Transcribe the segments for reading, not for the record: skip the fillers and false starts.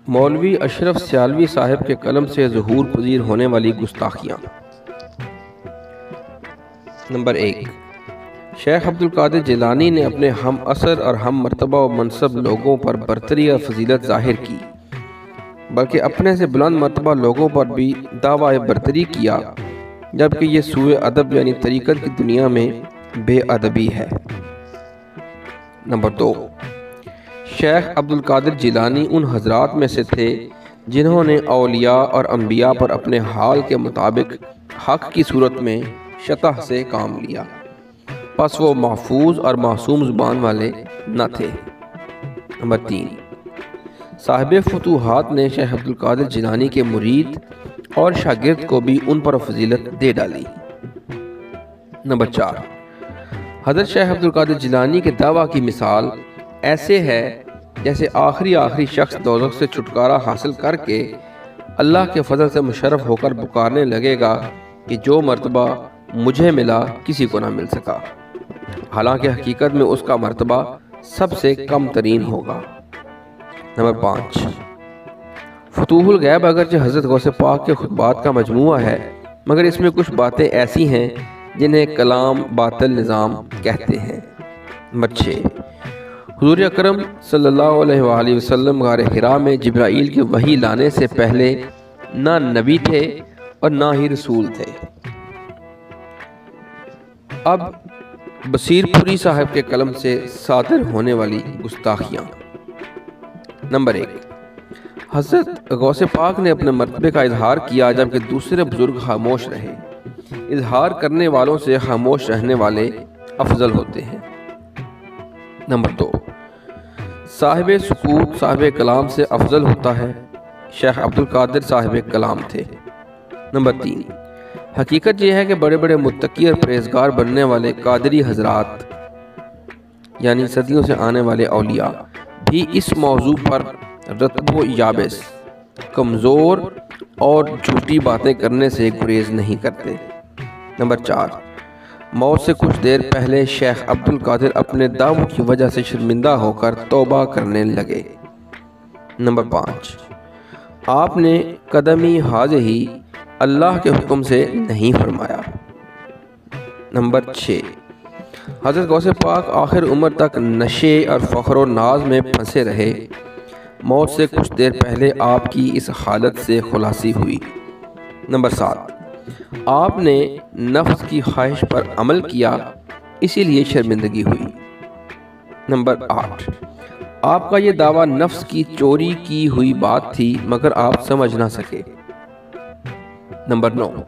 مولوی اشرف سیالوی صاحب کے قلم سے ظہور پذیر ہونے والی گستاخیاں۔ نمبر 1، شیخ عبد القادر جیلانی نے اپنے ہم عصر اور ہم مرتبہ و منصب لوگوں پر برتری اور فضیلت ظاہر کی، بلکہ اپنے سے بلند مرتبہ لوگوں پر بھی دعویٰ برتری کیا، جبکہ یہ سوء ادب یعنی طریقت کی دنیا میں بے ادبی ہے۔ نمبر 2، شیخ عبد القادر جیلانی ان حضرات میں سے تھے جنہوں نے اولیاء اور انبیاء پر اپنے حال کے مطابق حق کی صورت میں شطح سے کام لیا، پس وہ محفوظ اور معصوم زبان والے نہ تھے۔ نمبر 3، صاحب فتوحات نے شیخ عبد القادر جیلانی کے مرید اور شاگرد کو بھی ان پر فضیلت دے ڈالی۔ نمبر 4، حضرت شیخ عبد القادر جیلانی کے دعویٰ کی مثال ایسے ہے جیسے آخری شخص دوزخ سے چھٹکارا حاصل کر کے اللہ کے فضل سے مشرف ہو کر پکارنے لگے گا کہ جو مرتبہ مجھے ملا کسی کو نہ مل سکا، حالانکہ حقیقت میں اس کا مرتبہ سب سے کم ترین ہوگا۔ نمبر 5، فتوح الغیب اگرچہ حضرت غوث پاک کے خطبات کا مجموعہ ہے، مگر اس میں کچھ باتیں ایسی ہیں جنہیں کلام باطل نظام کہتے ہیں۔ نمبر 6، حضور اکرم صلی اللہ علیہ وآلہ وسلم غار حرا میں جبرائیل کے وحی لانے سے پہلے نہ نبی تھے اور نہ ہی رسول تھے۔ اب بصیر پوری صاحب کے قلم سے صادر ہونے والی گستاخیاں۔ نمبر 1، حضرت غوث پاک نے اپنے مرتبے کا اظہار کیا جبکہ دوسرے بزرگ خاموش رہے۔ اظہار کرنے والوں سے خاموش رہنے والے افضل ہوتے ہیں۔ نمبر 2، صاحب سکوت صاحب کلام سے افضل ہوتا ہے۔ شیخ عبد القادر صاحب کلام تھے۔ نمبر 3، حقیقت یہ ہے کہ بڑے بڑے متقی اور پرہیزگار بننے والے قادری حضرات یعنی صدیوں سے آنے والے اولیاء بھی اس موضوع پر رطب و یابس، کمزور اور جھوٹی باتیں کرنے سے گریز نہیں کرتے۔ نمبر 4، موت سے کچھ دیر پہلے شیخ عبد القادر اپنے دعووں کی وجہ سے شرمندہ ہو کر توبہ کرنے لگے۔ نمبر 5، آپ نے قدمی حاضہی اللہ کے حکم سے نہیں فرمایا۔ نمبر 6، حضرت غوث پاک آخر عمر تک نشے اور فخر و ناز میں پھنسے رہے۔ موت سے کچھ دیر پہلے آپ کی اس حالت سے خلاصی ہوئی۔ نمبر 7، آپ نے نفس کی خواہش پر عمل کیا، اسی لیے شرمندگی ہوئی۔ نمبر 8، آپ کا یہ دعویٰ نفس کی چوری کی ہوئی بات تھی مگر آپ سمجھ نہ سکے۔ نمبر 9،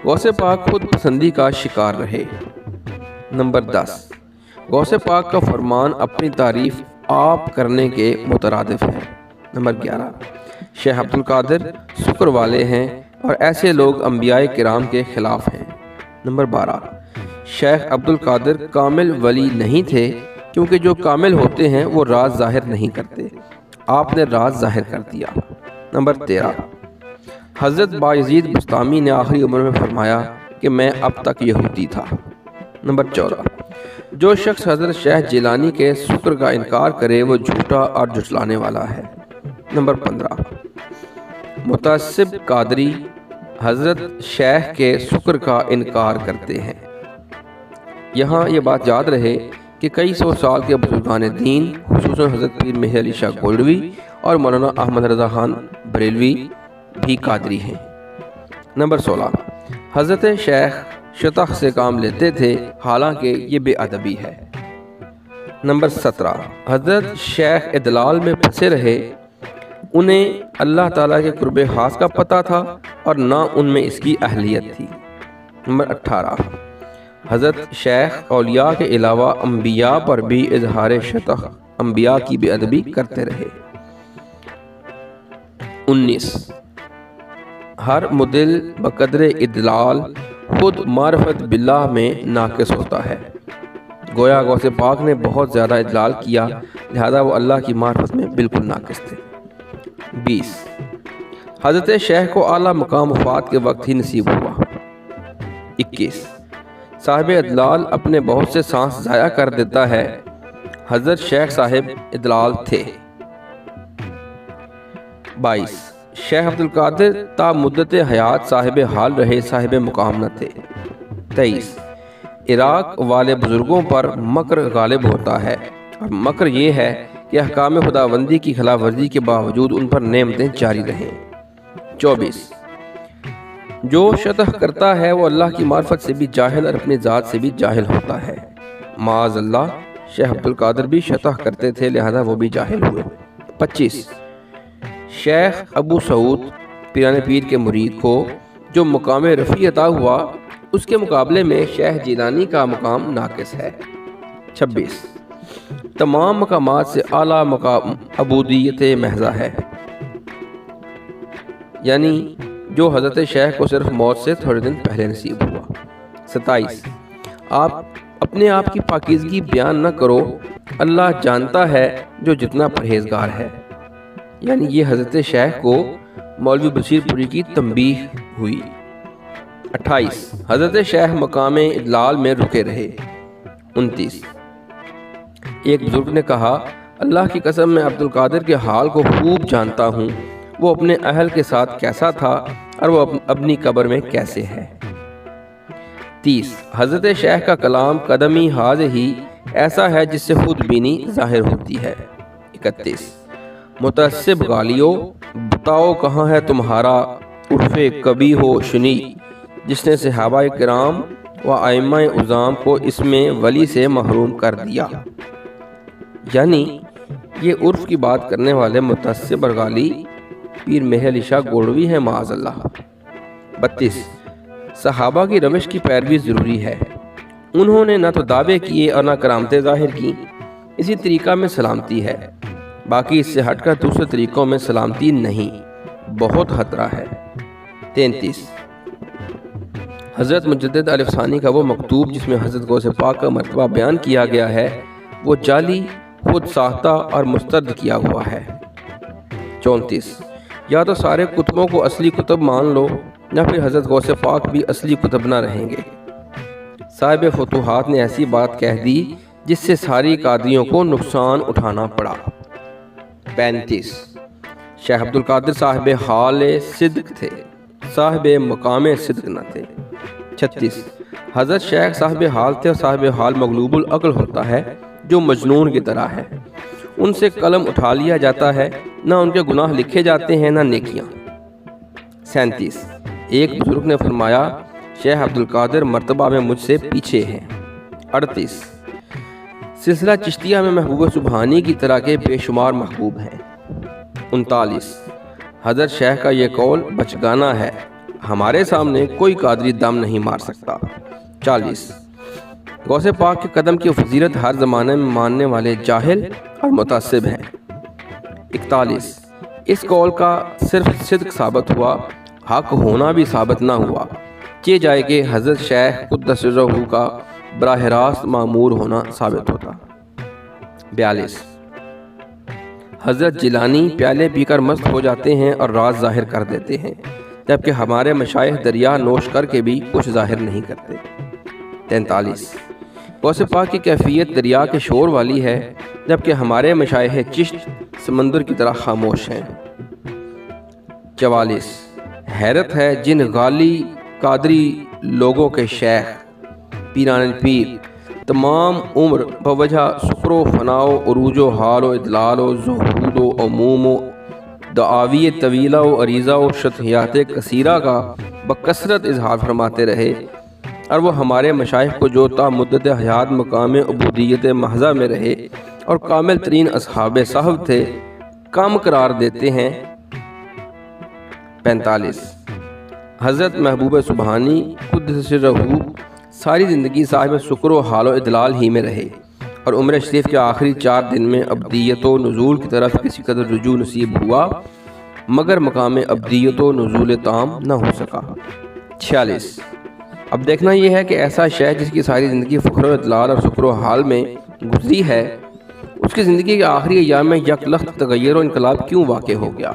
غوث پاک خود پسندی کا شکار رہے۔ نمبر 10، غوث پاک کا فرمان اپنی تعریف آپ کرنے کے مترادف ہے۔ نمبر 11، شیخ عبد القادر شکر والے ہیں اور ایسے لوگ انبیاء کرام کے خلاف ہیں۔ نمبر 12، شیخ عبد القادر کامل ولی نہیں تھے کیونکہ جو کامل ہوتے ہیں وہ راز ظاہر نہیں کرتے، آپ نے راز ظاہر کر دیا۔ نمبر 13، حضرت بایزید بسطامی نے آخری عمر میں فرمایا کہ میں اب تک یہودی تھا۔ نمبر 14، جو شخص حضرت شیخ جیلانی کے شکر کا انکار کرے وہ جھوٹا اور جھٹلانے والا ہے۔ نمبر 15، متعصب قادری حضرت شیخ کے شکر کا انکار کرتے ہیں۔ یہاں یہ بات یاد رہے کہ کئی سو سال کے بزرگان دین خصوصاً حضرت پیر مہر علی شاہ گولڈوی اور مولانا احمد رضا خان بریلوی بھی قادری ہیں۔ نمبر 16، حضرت شیخ شطح سے کام لیتے تھے حالانکہ یہ بے ادبی ہے۔ نمبر 17، حضرت شیخ ادلال میں پھنسے رہے، انہیں اللہ تعالیٰ کے قرب خاص کا پتہ تھا اور نہ ان میں اس کی اہلیت تھی۔ نمبر 18، حضرت شیخ اولیاء کے علاوہ انبیاء پر بھی اظہار شطح انبیاء کی بے ادبی کرتے رہے۔ 19، ہر مدل بقدر ادلال خود معرفت باللہ میں ناقص ہوتا ہے۔ گویا غوث پاک نے بہت زیادہ ادلال کیا لہذا وہ اللہ کی معرفت میں بالکل ناقص تھے۔ 20، حضرت شیخ کو اعلیٰ مقام وفات کے وقت ہی نصیب ہوا۔ 21، صاحب ادلال اپنے بہت سے سانس ضائع کر دیتا ہے، حضرت شیخ صاحب ادلال تھے۔ 22 شیخ عبد القادر تا مدت حیات صاحب حال رہے، صاحب مقام نہ تھے۔ 23 عراق والے بزرگوں پر مکر غالب ہوتا ہے، اور مکر یہ ہے کہ احکام خداوندی کی خلاف ورزی کے باوجود ان پر نعمتیں جاری رہیں۔ 24 جو شطح کرتا ہے وہ اللہ کی معرفت سے بھی جاہل اور اپنی ذات سے بھی جاہل ہوتا ہے۔ معاذ اللہ، شیخ عبد القادر بھی شطح کرتے تھے، لہذا وہ بھی جاہل ہوئے۔ 25 شیخ ابو سعود پیران پیر کے مرید کو جو مقام رفیع عطا ہوا، اس کے مقابلے میں شیخ جیلانی کا مقام ناقص ہے۔ 26 تمام مقامات سے اعلیٰ مقام عبودیت محضہ ہے، یعنی جو حضرت شیخ کو صرف موت سے تھوڑے دن پہلے نصیب ہوا۔ 27 آپ اپنے آپ کی پاکیزگی بیان نہ کرو، اللہ جانتا ہے جو جتنا پرہیزگار ہے، یعنی یہ حضرت شیخ کو مولوی بشیر پوری کی تنبیہ ہوئی۔ 28 حضرت شیخ مقام ادلال میں رکے رہے۔ 29 ایک بزرگ نے کہا، اللہ کی قسم میں عبد القادر کے حال کو خوب جانتا ہوں، وہ اپنے اہل کے ساتھ کیسا تھا اور وہ اپنی قبر میں کیسے ہے۔ 30 حضرت شیخ کا کلام قدمی حاض ہی ایسا ہے جس سے خود بینی ظاہر ہوتی ہے۔ 31 متعصب غالیو بتاؤ کہاں ہے تمہارا عرف کبھی ہو شنی، جس نے صحابہ کرام و ائمہ اعظام کو اس میں ولی سے محروم کر دیا، یعنی یہ عرف کی بات کرنے والے متعصب اور غالی پیر مہر علی شاہ گوڑوی ہیں، معاذ اللہ۔ 32 صحابہ کی روش کی پیروی ضروری ہے، انہوں نے نہ تو دعوے کیے اور نہ کرامتیں ظاہر کی، اسی طریقہ میں سلامتی ہے، باقی اس سے ہٹ کر دوسرے طریقوں میں سلامتی نہیں، بہت خطرہ ہے۔ 33 حضرت مجدد الف ثانی کا وہ مکتوب جس میں حضرت غوث پاک کا مرتبہ بیان کیا گیا ہے، وہ جعلی، خود ساختہ اور مسترد کیا ہوا ہے۔ 34 یا تو سارے کتبوں کو اصلی کتب مان لو، یا پھر حضرت غوث پاک بھی اصلی کتب نہ رہیں گے۔ صاحب فتوحات نے ایسی بات کہہ دی جس سے ساری قادریوں کو نقصان اٹھانا پڑا۔ 35 شیخ عبد القادر صاحب حال صدق تھے، صاحب مقام صدق نہ تھے۔ 36 حضرت شیخ صاحب حال تھے، اور صاحب حال مغلوب العقل ہوتا ہے جو مجنون کی طرح ہے، ان سے قلم اٹھا لیا جاتا ہے، نہ ان کے گناہ لکھے جاتے ہیں نہ نیکیاں۔ 37 ایک بزرگ نے فرمایا، شیخ عبد القادر مرتبہ میں مجھ سے پیچھے ہیں۔ 38 سلسلہ چشتیہ میں محبوب سبحانی کی طرح کے بے شمار محبوب ہیں۔ 39 حضرت شیخ کا یہ قول بچگانا ہے، ہمارے سامنے کوئی قادری دم نہیں مار سکتا۔ 40 غوث پاک کے قدم کی فضیلت ہر زمانے میں ماننے والے جاہل اور متعصب ہیں۔ 41 اس قول کا صرف صدق ثابت ہوا، حق ہونا بھی ثابت نہ ہوا، یہ جائے کہ حضرت شیخ قدس سرہ کا براہ راست معمور ہونا ثابت ہوتا۔ 42 حضرت جیلانی پیالے پی کر مست ہو جاتے ہیں اور راز ظاہر کر دیتے ہیں، جبکہ ہمارے مشائخ دریا نوش کر کے بھی کچھ ظاہر نہیں کرتے۔ 43 غوث پاک کی کیفیت دریا کے شور والی ہے، جبکہ ہمارے مشائخ چشت سمندر کی طرح خاموش ہیں۔ 44 حیرت ہے جن غالی قادری لوگوں کے شیخ پیران پیر تمام عمر بوجہ سکر و فنا و عروج و حال و ادلال و زہود و عموم و دعاوی طویلہ و عریضہ و شطحیات کثیرہ کا بکثرت اظہار فرماتے رہے، اور وہ ہمارے مشائخ کو جو تا مدت حیات مقام عبودیت محضہ میں رہے اور کامل ترین اصحاب صحب تھے، کم قرار دیتے ہیں۔ 45 حضرت محبوب سبحانی قدس سرہ ساری زندگی صاحب سکر و حال و ادلال ہی میں رہے، اور عمر شریف کے آخری 4 دن میں ابدیت و نزول کی طرف کسی قدر رجوع نصیب ہوا، مگر مقام ابدیت و نزول تام نہ ہو سکا۔ 46 اب دیکھنا یہ ہے کہ ایسا شیخ جس کی ساری زندگی فخر و ادلال اور سکر و حال میں گزری ہے، اس کی زندگی کے آخری ایام میں یک لخت تغیر و انقلاب کیوں واقع ہو گیا؟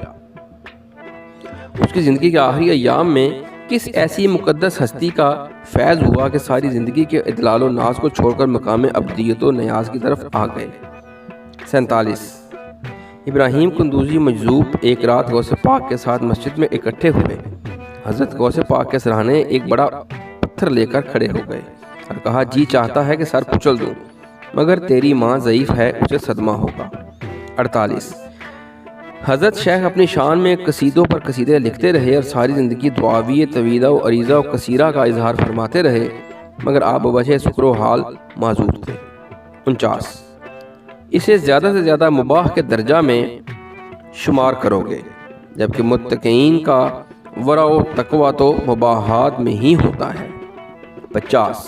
اس کی زندگی کے آخری ایام میں کس ایسی مقدس ہستی کا فیض ہوا کہ ساری زندگی کے ادلال و ناز کو چھوڑ کر مقام ابدیت و نیاز کی طرف آ گئے؟ 47 ابراہیم قندوزی مجذوب ایک رات غوث پاک کے ساتھ مسجد میں اکٹھے ہوئے۔ حضرت غوث پاک کے سرہانے ایک بڑا پتھر لے کر کھڑے ہو گئے اور کہا جی چاہتا ہے کہ سر کچل دوں، مگر تیری ماں ضعیف ہے، اسے صدمہ ہوگا۔ 48 حضرت شیخ اپنی شان میں قصیدوں پر قصیدے لکھتے رہے اور ساری زندگی دعاوی طویلہ و عریضہ و کثیرہ کا اظہار فرماتے رہے، مگر آپ بوجہ سکر و حال معذور تھے۔ 49 اسے زیادہ سے زیادہ مباح کے درجہ میں شمار کرو گے، جبکہ متقین کا ورع و تقوی تو مباحات میں ہی ہوتا ہے۔ 50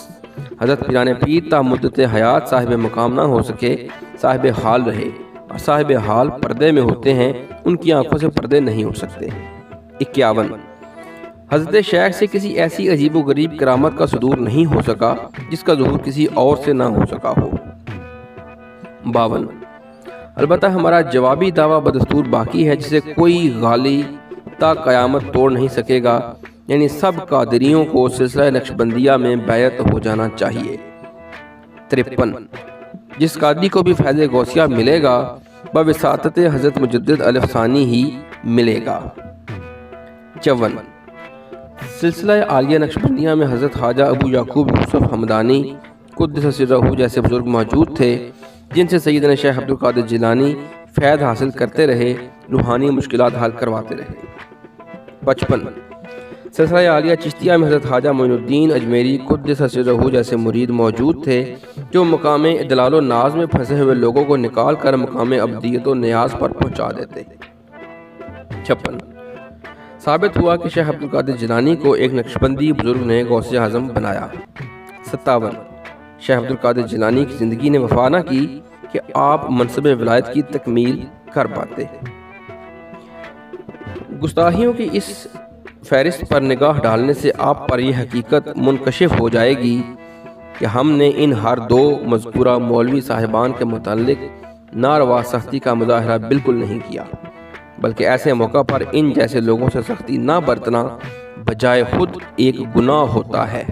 حضرت پیران پیر تا مدت حیات صاحب مقام نہ ہو سکے، صاحب حال رہے، اور صاحب حال پردے میں ہوتے ہیں، ان کی آنکھوں سے پردے نہیں ہو سکتے۔ 51 حضرت شیخ سے کسی ایسی عجیب و غریب کرامت کا صدور نہیں ہو سکا جس کا ظہور کسی اور سے نہ ہو سکا ہو۔ 52 البتہ ہمارا جوابی دعویٰ بدستور باقی ہے، جسے کوئی غالی تا قیامت توڑ نہیں سکے گا، یعنی سب قادریوں کو سلسلہ نقشبندیہ میں بیعت ہو جانا چاہیے۔ 53 جس قادری کو بھی فیض غوثیہ ملے گا بوساطت حضرت مجدد الف ثانی ہی ملے گا۔ 54 سلسلہ عالیہ نقشبندیہ میں حضرت خواجہ ابو یعقوب یوسف حمدانی قدس سرہ جیسے بزرگ موجود تھے، جن سے سیدنا شیخ عبدالقادر جیلانی فیض حاصل کرتے رہے، روحانی مشکلات حل کرواتے رہے۔ 55 سلسلہ عالیہ چشتیہ میں حضرت خواجہ معین الدین اجمیری قدس سرہ جیسے مرید موجود تھے، جو مقام ادلال و ناز میں پھنسے ہوئے لوگوں کو نکال کر مقام عبدیت و نیاز پر پہنچا دیتے۔ 56 ثابت ہوا کہ شیخ عبدالقادر جیلانی کو ایک نقشبندی بزرگ نے غوث اعظم بنایا۔ 57 شیخ عبدالقادر جیلانی کی زندگی نے وفا نہ کی کہ آپ منصب ولایت کی تکمیل کر پاتے۔ گستاخیوں کی اس فہرست پر نگاہ ڈالنے سے آپ پر یہ حقیقت منکشف ہو جائے گی کہ ہم نے ان ہر دو مذکورہ مولوی صاحبان کے متعلق ناروا سختی کا مظاہرہ بالکل نہیں کیا، بلکہ ایسے موقع پر ان جیسے لوگوں سے سختی نہ برتنا بجائے خود ایک گناہ ہوتا ہے۔